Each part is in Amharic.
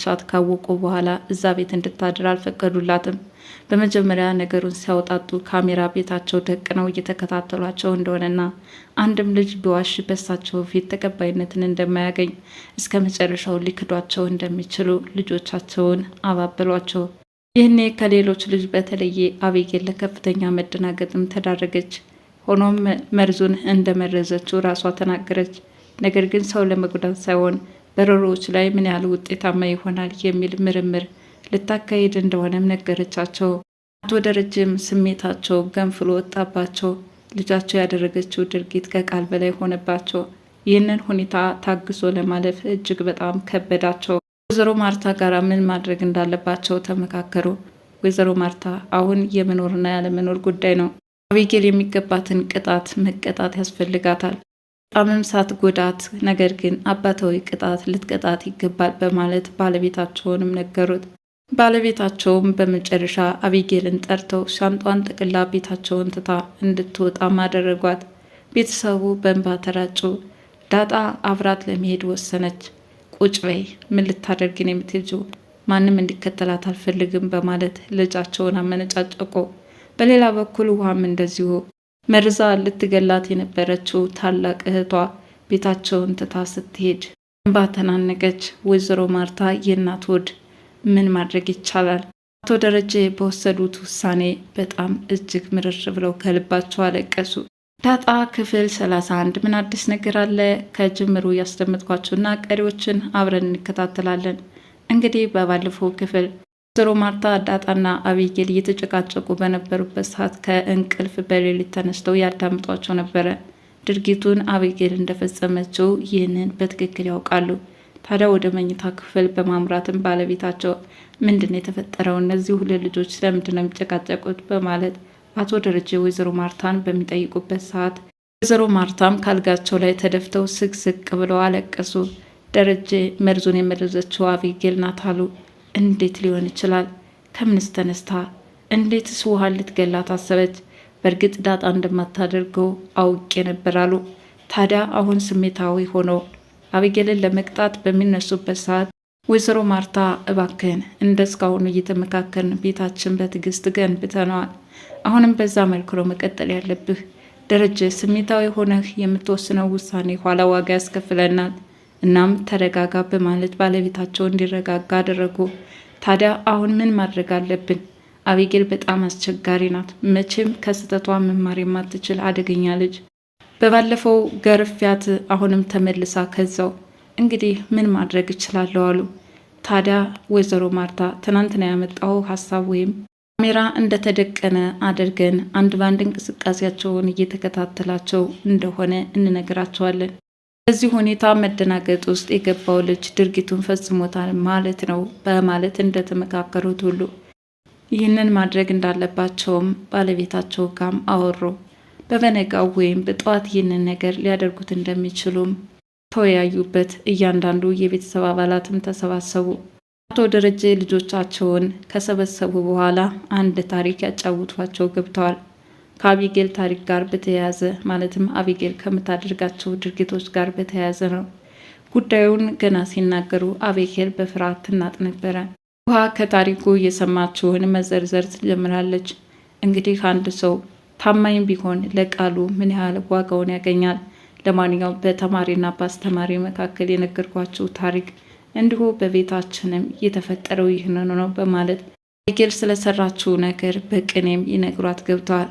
ቻት ካወቁ በኋላ እዛ ቤት እንድታድር አልፈቀዱላትም። በመጀመሪያ ነገሩን ሲያወጣጡ ካሜራ ቤታቸው ደቅነው እየተከታተሏቸው እንደሆነና አንድም ልጅ ቢዋሽ በሳቸው ፊት ተቀባይነትን እንደማያገኝ እስከ መጨረሻው ሊክዷቸው እንደሚችሉ ልጆቻቸውን አባበሏቸው። ይህኔ ከሌሎች ልጅ በተለየ አቤጌል ለከፍተኛ መደናገጥም ተዳረገች። ሆኖም መርዙን እንደመረዘችው ራሷ ተናገረች። ነገር ግን ሰው ለመጉዳት ሳይሆን በረሮዎች ላይ ምን ያህል ውጤታማ ይሆናል የሚል ምርምር ልታካሄድ እንደሆነም ነገረቻቸው። አቶ ደረጀም ስሜታቸው ገንፍሎ ወጣባቸው። ልጃቸው ያደረገችው ድርጊት ከቃል በላይ ሆነባቸው። ይህንን ሁኔታ ታግሶ ለማለፍ እጅግ በጣም ከበዳቸው። ወይዘሮ ማርታ ጋር ምን ማድረግ እንዳለባቸው ተመካከሩ። ወይዘሮ ማርታ አሁን የመኖርና ያለመኖር ጉዳይ ነው። አቤጌል የሚገባትን ቅጣት መቀጣት ያስፈልጋታል። በጣምም ሳትጎዳት ነገር ግን አባታዊ ቅጣት ልትቀጣት ይገባል በማለት ባለቤታቸውንም ነገሩት። ባለቤታቸውም በመጨረሻ አቤጌልን ጠርተው ሻንጧን ጠቅላ ቤታቸውን ትታ እንድትወጣ ማደረጓት። ቤተሰቡ በእንባ ተራጩ። ዳጣ አብራት ለመሄድ ወሰነች። ቁጭ በይ፣ ምን ልታደርጊ ነው የምትሄጂው? ማንም እንዲከተላት አልፈልግም በማለት ልጃቸውን አመነጫጨቁ። በሌላ በኩል ውሃም እንደዚሁ መርዛ ልትገላት የነበረችው ታላቅ እህቷ ቤታቸውን ትታ ስትሄድ እንባ ተናነቀች። ወይዘሮ ማርታ የእናት ወድ ምን ማድረግ ይቻላል? አቶ ደረጀ በወሰዱት ውሳኔ በጣም እጅግ ምርር ብለው ከልባቸው አለቀሱ። ዳጣ ክፍል 31 ምን አዲስ ነገር አለ? ከጅምሩ ያስደመጥኳችሁና ቀሪዎችን አብረን እንከታተላለን። እንግዲህ በባለፈው ክፍል ወይዘሮ ማርታ ዳጣና አቤጌል እየተጨቃጨቁ በነበሩበት ሰዓት ከእንቅልፍ በሌሊት ተነስተው ያዳምጧቸው ነበረ። ድርጊቱን አቤጌል እንደፈጸመችው ይህንን በትክክል ያውቃሉ። ታዲያ ወደ መኝታ ክፍል በማምራትም ባለቤታቸው ምንድን ነው የተፈጠረው? እነዚህ ሁለት ልጆች ስለምንድን ነው የሚጨቃጨቁት? በማለት አቶ ደረጀ ወይዘሮ ማርታን በሚጠይቁበት ሰዓት ወይዘሮ ማርታም ካልጋቸው ላይ ተደፍተው ስቅስቅ ብለው አለቀሱ። ደረጀ መርዙን የመረዘችው አቤጌል ናት አሉ። እንዴት ሊሆን ይችላል? ከምንስ ተነስታ? እንዴትስ ውሃን ልትገላት አሰበች? በእርግጥ ዳጣ እንደማታደርገው አውቄ ነበር አሉ። ታዲያ አሁን ስሜታዊ ሆነው አቤጌልን ለመቅጣት በሚነሱበት ሰዓት ወይዘሮ ማርታ እባክህን እንደ እስካሁኑ እየተመካከርን ቤታችን በትዕግስት ገንብተነዋል። አሁንም በዛ መልኩ ነው መቀጠል ያለብህ። ደረጀ ስሜታዊ ሆነህ የምትወስነው ውሳኔ ኋላ ዋጋ ያስከፍለናል። እናም ተረጋጋ በማለት ባለቤታቸው እንዲረጋጋ አደረጉ። ታዲያ አሁን ምን ማድረግ አለብን? አቤጌል በጣም አስቸጋሪ ናት። መቼም ከስህተቷ መማር የማትችል አደገኛ ልጅ። በባለፈው ገርፊያት አሁንም ተመልሳ ከዛው። እንግዲህ ምን ማድረግ እችላለሁ አሉ። ታዲያ ወይዘሮ ማርታ ትናንትና ያመጣው ሀሳብ ወይም ካሜራ እንደተደቀነ አድርገን አንድ ባንድ እንቅስቃሴያቸውን እየተከታተላቸው እንደሆነ እንነግራቸዋለን። በዚህ ሁኔታ መደናገጥ ውስጥ የገባው ልጅ ድርጊቱን ፈጽሞታል ማለት ነው በማለት እንደተመካከሩት ሁሉ ይህንን ማድረግ እንዳለባቸውም ባለቤታቸው ጋም አወሩ። በበነጋው ወይም በጠዋት ይህንን ነገር ሊያደርጉት እንደሚችሉም ተወያዩበት። እያንዳንዱ የቤተሰብ አባላትም ተሰባሰቡ። አቶ ደረጀ ልጆቻቸውን ከሰበሰቡ በኋላ አንድ ታሪክ ያጫውቷቸው ገብተዋል። ከአቤጌል ታሪክ ጋር በተያያዘ ማለትም አቤጌል ከምታደርጋቸው ድርጊቶች ጋር በተያያዘ ነው። ጉዳዩን ገና ሲናገሩ አቤጌል በፍርሃት ትናጥ ነበረ። ውሃ ከታሪኩ የሰማችውን መዘርዘር ትጀምራለች። እንግዲህ አንድ ሰው ታማኝ ቢሆን ለቃሉ ምን ያህል ዋጋውን ያገኛል። ለማንኛውም በተማሪና በአስተማሪ መካከል የነገርኳቸው ታሪክ እንዲሁ በቤታችንም የተፈጠረው ይህንኑ ነው በማለት አቤጌል ስለሰራችው ነገር በቅኔም ይነግሯት ገብተዋል።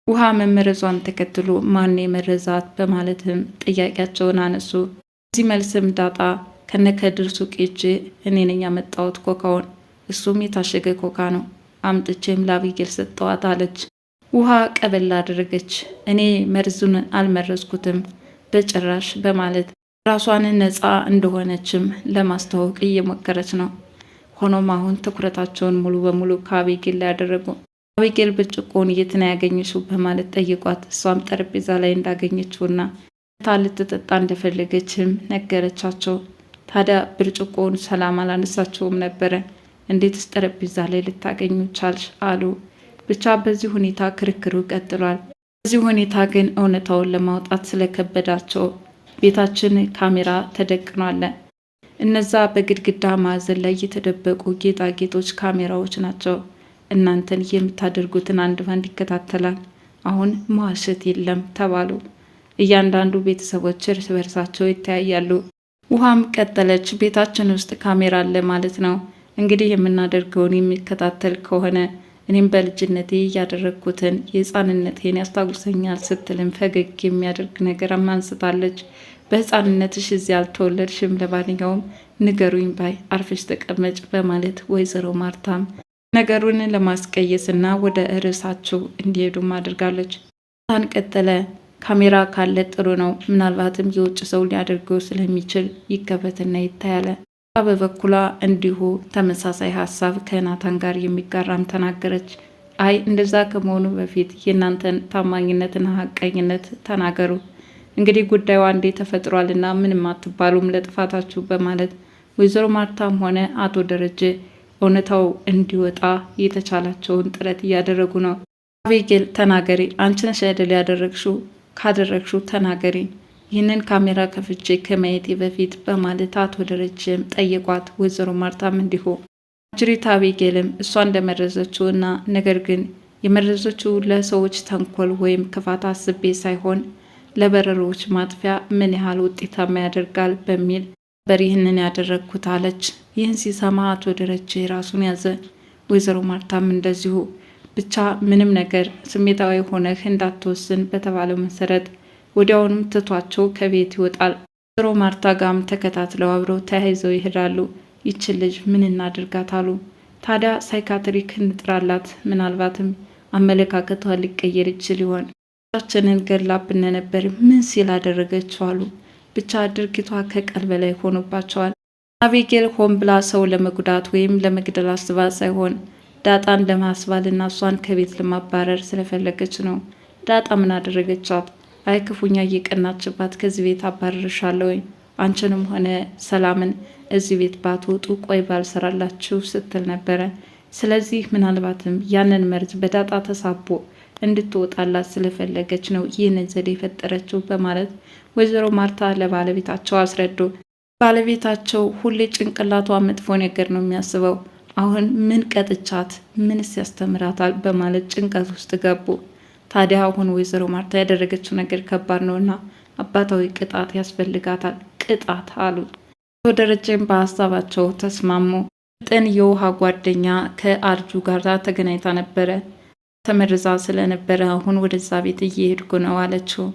ውሃ መመረዟን ተከትሎ ማን የመረዛት በማለትም ጥያቄያቸውን አነሱ። እዚህ መልስም ዳጣ ከነከድር ሱቅ ሄጄ እኔ ነኝ ያመጣሁት ኮካውን፣ እሱም የታሸገ ኮካ ነው፣ አምጥቼም ለአቤጌል ሰጠዋት አለች። ውሃ ቀበል አደረገች። እኔ መርዙን አልመረዝኩትም በጭራሽ በማለት ራሷን ነፃ እንደሆነችም ለማስተዋወቅ እየሞከረች ነው። ሆኖም አሁን ትኩረታቸውን ሙሉ በሙሉ ከአቤጌል ላይ ያደረጉ። አቤጌል ብርጭቆውን የት ነው ያገኘሽው በማለት ጠይቋት። እሷም ጠረጴዛ ላይ እንዳገኘችውና ልትጠጣ እንደፈለገችም ነገረቻቸው። ታዲያ ብርጭቆውን ሰላም አላነሳቸውም ነበረ። እንዴትስ ጠረጴዛ ላይ ልታገኙ ቻልሽ አሉ። ብቻ በዚህ ሁኔታ ክርክሩ ቀጥሏል። በዚህ ሁኔታ ግን እውነታውን ለማውጣት ስለከበዳቸው ቤታችን ካሜራ ተደቅኗል። እነዛ በግድግዳ ማዕዘን ላይ የተደበቁ ጌጣጌጦች ካሜራዎች ናቸው። እናንተን የምታደርጉትን አንድ ባንድ ይከታተላል። አሁን መዋሸት የለም ተባሉ። እያንዳንዱ ቤተሰቦች እርስ በርሳቸው ይተያያሉ። ውሃም ቀጠለች። ቤታችን ውስጥ ካሜራ አለ ማለት ነው። እንግዲህ የምናደርገውን የሚከታተል ከሆነ እኔም በልጅነቴ ያደረግኩትን የህፃንነቴን ያስታውሰኛል ስትልም ፈገግ የሚያደርግ ነገር አንስታለች። በህፃንነትሽ እዚህ አልተወለድሽም፣ ለማንኛውም ንገሩኝ ባይ አርፈሽ ተቀመጭ በማለት ወይዘሮ ማርታም ነገሩን ለማስቀየስና ወደ ርዕሳቸው እንዲሄዱም አድርጋለች። ታን ቀጠለ። ካሜራ ካለ ጥሩ ነው፣ ምናልባትም የውጭ ሰው ሊያደርገው ስለሚችል ይከፈትና ይታያለ። በበኩሏ እንዲሁ ተመሳሳይ ሀሳብ ከናታን ጋር የሚጋራም ተናገረች። አይ እንደዛ ከመሆኑ በፊት የእናንተን ታማኝነትና ሀቀኝነት ተናገሩ። እንግዲህ ጉዳዩ አንዴ ተፈጥሯልና ምንም አትባሉም ለጥፋታችሁ በማለት ወይዘሮ ማርታም ሆነ አቶ ደረጀ እውነታው እንዲወጣ የተቻላቸውን ጥረት እያደረጉ ነው። አቤጌል ተናገሪ፣ አንቺ ነሽ አይደል ያደረግሽው? ካደረግሽው ተናገሪ፣ ይህንን ካሜራ ከፍቼ ከማየቴ በፊት በማለት አቶ ደረጀም ጠየቋት። ወይዘሮ ማርታም እንዲሁ አጅሪት አቤጌልም እሷ እንደመረዘችው እና ነገር ግን የመረዘችው ለሰዎች ተንኮል ወይም ክፋት አስቤ ሳይሆን ለበረሮዎች ማጥፊያ ምን ያህል ውጤታማ ያደርጋል በሚል ነበር ይህንን ያደረግኩት አለች። ይህን ሲሰማ አቶ ደረጀ ራሱን ያዘ። ወይዘሮ ማርታም እንደዚሁ ብቻ ምንም ነገር ስሜታዊ ሆነህ እንዳትወስን በተባለው መሰረት ወዲያውኑም ትቷቸው ከቤት ይወጣል። ወይዘሮ ማርታ ጋም ተከታትለው አብረው ተያይዘው ይሄዳሉ። ይችን ልጅ ምን እናድርጋት አሉ። ታዲያ ሳይካትሪክ እንጥራላት፣ ምናልባትም አመለካከቷ ሊቀየር ይችል ይሆን? ቻችንን ገላብን ነበር ምን ሲል አደረገችው አሉ። ብቻ ድርጊቷ ከቀል በላይ ሆኖባቸዋል። አቤጌል ሆን ብላ ሰው ለመጉዳት ወይም ለመግደል አስባ ሳይሆን ዳጣን ለማስባልና እሷን ከቤት ለማባረር ስለፈለገች ነው። ዳጣ ምን አደረገቻት? አይ ክፉኛ እየቀናችባት ከዚህ ቤት አባረርሻለሁኝ፣ አንቺንም ሆነ ሰላምን እዚህ ቤት ባትወጡ ቆይ ባልሰራላችሁ ስትል ነበረ። ስለዚህ ምናልባትም ያንን መርዝ በዳጣ ተሳቦ እንድትወጣላት ስለፈለገች ነው ይህንን ዘዴ የፈጠረችው በማለት ወይዘሮ ማርታ ለባለቤታቸው አስረዱ። ባለቤታቸው ሁሌ ጭንቅላቷ መጥፎ ነገር ነው የሚያስበው። አሁን ምን ቀጥቻት ምንስ ያስተምራታል በማለት ጭንቀት ውስጥ ገቡ። ታዲያ አሁን ወይዘሮ ማርታ ያደረገችው ነገር ከባድ ነውና አባታዊ ቅጣት ያስፈልጋታል፣ ቅጣት አሉ። አቶ ደረጀም በሀሳባቸው ተስማሙ። ጥን የውሃ ጓደኛ ከአርጁ ጋር ተገናኝታ ነበረ። ተመርዛ ስለነበረ አሁን ወደዛ ቤት እየሄድኩ ነው አለችው።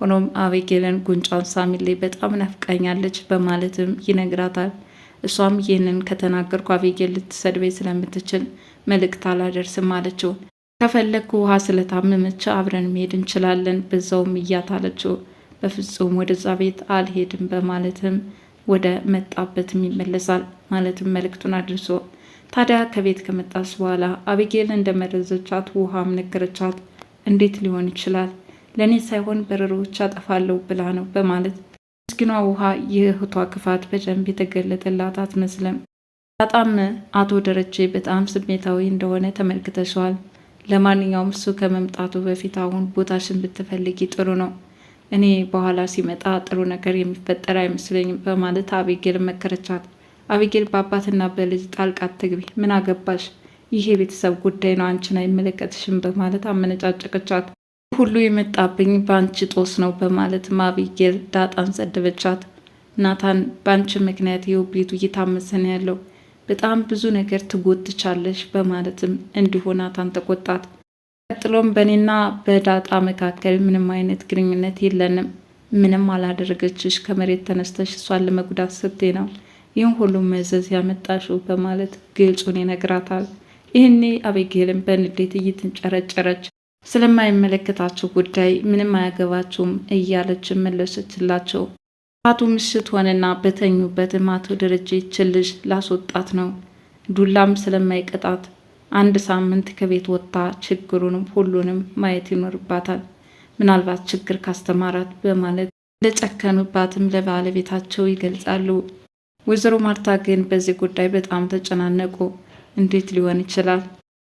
ሆኖም አቤጌልን ጉንጫን ሳሚሌ በጣም ናፍቃኛለች በማለትም ይነግራታል። እሷም ይህንን ከተናገርኩ አቤጌል ልትሰድበኝ ስለምትችል መልእክት አላደርስም አለችው። ከፈለግኩ ውሃ ስለታመመች አብረን መሄድ እንችላለን በዛውም እያታለችው። በፍጹም ወደዛ ቤት አልሄድም በማለትም ወደ መጣበትም ይመለሳል። ማለትም መልእክቱን አድርሶ ታዲያ ከቤት ከመጣች በኋላ አቤጌል እንደመረዘቻት ውሃም ነገረቻት። እንዴት ሊሆን ይችላል? ለእኔ ሳይሆን በረሮዎች አጠፋለሁ ብላ ነው በማለት ምስኪኗ ውሃ የእህቷ ክፋት በደንብ የተገለጠላት አትመስልም። በጣም አቶ ደረጀ በጣም ስሜታዊ እንደሆነ ተመልክተሸዋል። ለማንኛውም እሱ ከመምጣቱ በፊት አሁን ቦታሽን ብትፈልጊ ጥሩ ነው፣ እኔ በኋላ ሲመጣ ጥሩ ነገር የሚፈጠር አይመስለኝም በማለት አቤጌል መከረቻት። አቤጌል በአባትና በልጅ ጣልቃ አትግቢ፣ ምን አገባሽ? ይሄ የቤተሰብ ጉዳይ ነው፣ አንቺን አይመለከትሽም በማለት አመነጫጨቀቻት። ሁሉ የመጣብኝ በአንቺ ጦስ ነው በማለት አቤጌል ዳጣን ሰደበቻት። ናታን በአንቺ ምክንያት ይኸው ቤቱ እየታመሰን ያለው በጣም ብዙ ነገር ትጎትቻለሽ በማለትም እንዲሁ ናታን ተቆጣት። ቀጥሎም በእኔና በዳጣ መካከል ምንም አይነት ግንኙነት የለንም፣ ምንም አላደረገችሽ፣ ከመሬት ተነስተሽ እሷን ለመጉዳት ስትይ ነው ይህን ሁሉ መዘዝ ያመጣሽው በማለት ግልጹን ይነግራታል። ይህኔ አቤጌልም በንዴት እየተንጨረጨረች ስለማይመለከታቸው ጉዳይ ምንም አያገባችሁም እያለች መለሰችላቸው። አቶ ምሽት ሆነና በተኙበትም አቶ ደረጀ ይችን ልጅ ላስወጣት ነው፣ ዱላም ስለማይቀጣት 1 ሳምንት ከቤት ወጥታ ችግሩንም ሁሉንም ማየት ይኖርባታል፣ ምናልባት ችግር ካስተማራት በማለት እንደጨከኑባትም ለባለቤታቸው ይገልጻሉ። ወይዘሮ ማርታ ግን በዚህ ጉዳይ በጣም ተጨናነቁ። እንዴት ሊሆን ይችላል?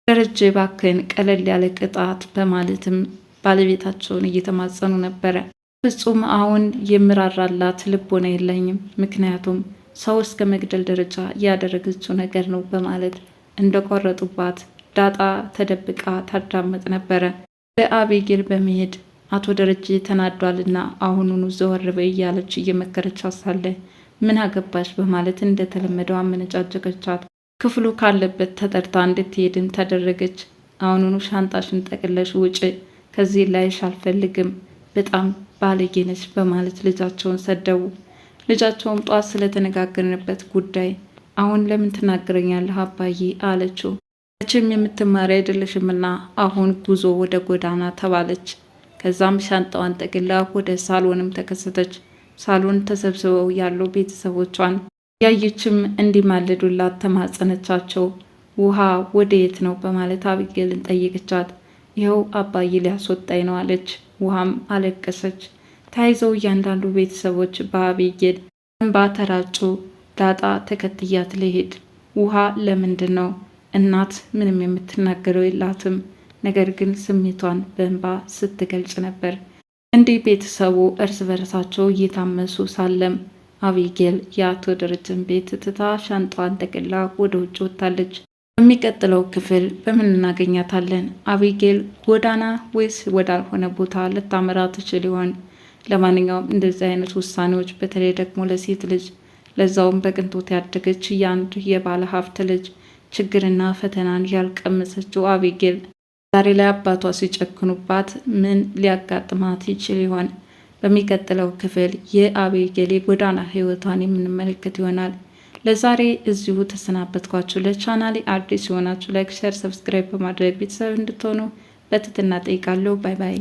ደረጀ ባክን ቀለል ያለ ቅጣት በማለትም ባለቤታቸውን እየተማጸኑ ነበረ። ፍጹም አሁን የምራራላት ልቦና የለኝም፣ ምክንያቱም ሰው እስከ መግደል ደረጃ ያደረገችው ነገር ነው በማለት እንደቆረጡባት ዳጣ ተደብቃ ታዳመጥ ነበረ። ለአቤጌል በመሄድ አቶ ደረጀ ተናዷልና አሁኑኑ ዘወር በይ እያለች እየመከረቻት ሳለ ምን አገባሽ በማለት እንደተለመደው አመነጫጨቀቻት። ክፍሉ ካለበት ተጠርታ እንድትሄድም ተደረገች። አሁኑኑ ሻንጣሽን ጠቅለሽ ውጭ፣ ከዚህ ላይሽ አልፈልግም፣ በጣም ባለጌ ነች በማለት ልጃቸውን ሰደቡ። ልጃቸውም ጧት ስለተነጋገርንበት ጉዳይ አሁን ለምን ትናገረኛለህ አባዬ አለችው። መቼም የምትማሪ አይደለሽምና አሁን ጉዞ ወደ ጎዳና ተባለች። ከዛም ሻንጣዋን ጠቅላ ወደ ሳሎንም ተከሰተች። ሳሎን ተሰብስበው ያሉ ቤተሰቦቿን ያየችም እንዲማልዱላት ተማጸነቻቸው። ውሃ ወደ የት ነው በማለት አቢጌልን ጠየቀቻት። ይኸው አባዬ ሊያስወጣኝ ነው አለች። ውሃም አለቀሰች። ተያይዘው እያንዳንዱ ቤተሰቦች በአቢጌል እንባ ተራጩ። ዳጣ ተከትያት ልሄድ። ውሃ ለምንድን ነው እናት ምንም የምትናገረው የላትም፣ ነገር ግን ስሜቷን በእንባ ስትገልጽ ነበር። እንዲህ ቤተሰቡ እርስ በርሳቸው እየታመሱ ሳለም አቢጌል የአቶ ደረጀን ቤት ትታ ሻንጣዋን ጠቅላ ወደ ውጭ ወጥታለች። በሚቀጥለው ክፍል በምን እናገኛታለን? አቢጌል ጎዳና ወይስ ወዳልሆነ ቦታ ልታመራ ትችል ይሆን? ለማንኛውም እንደዚህ አይነት ውሳኔዎች በተለይ ደግሞ ለሴት ልጅ ለዛውም በቅንጦት ያደገች የአንድ የባለ ሀብት ልጅ ችግርና ፈተናን ያልቀመሰችው አቢጌል ዛሬ ላይ አባቷ ሲጨክኑባት ምን ሊያጋጥማት ይችል ይሆን? በሚቀጥለው ክፍል የአቢጌል የጎዳና ህይወቷን የምንመለከት ይሆናል። ለዛሬ እዚሁ ተሰናበትኳችሁ። ለቻናሌ አዲስ የሆናችሁ ላይክ፣ ሸር፣ ሰብስክራይብ በማድረግ ቤተሰብ እንድትሆኑ በትህትና ጠይቃለሁ። ባይ ባይ።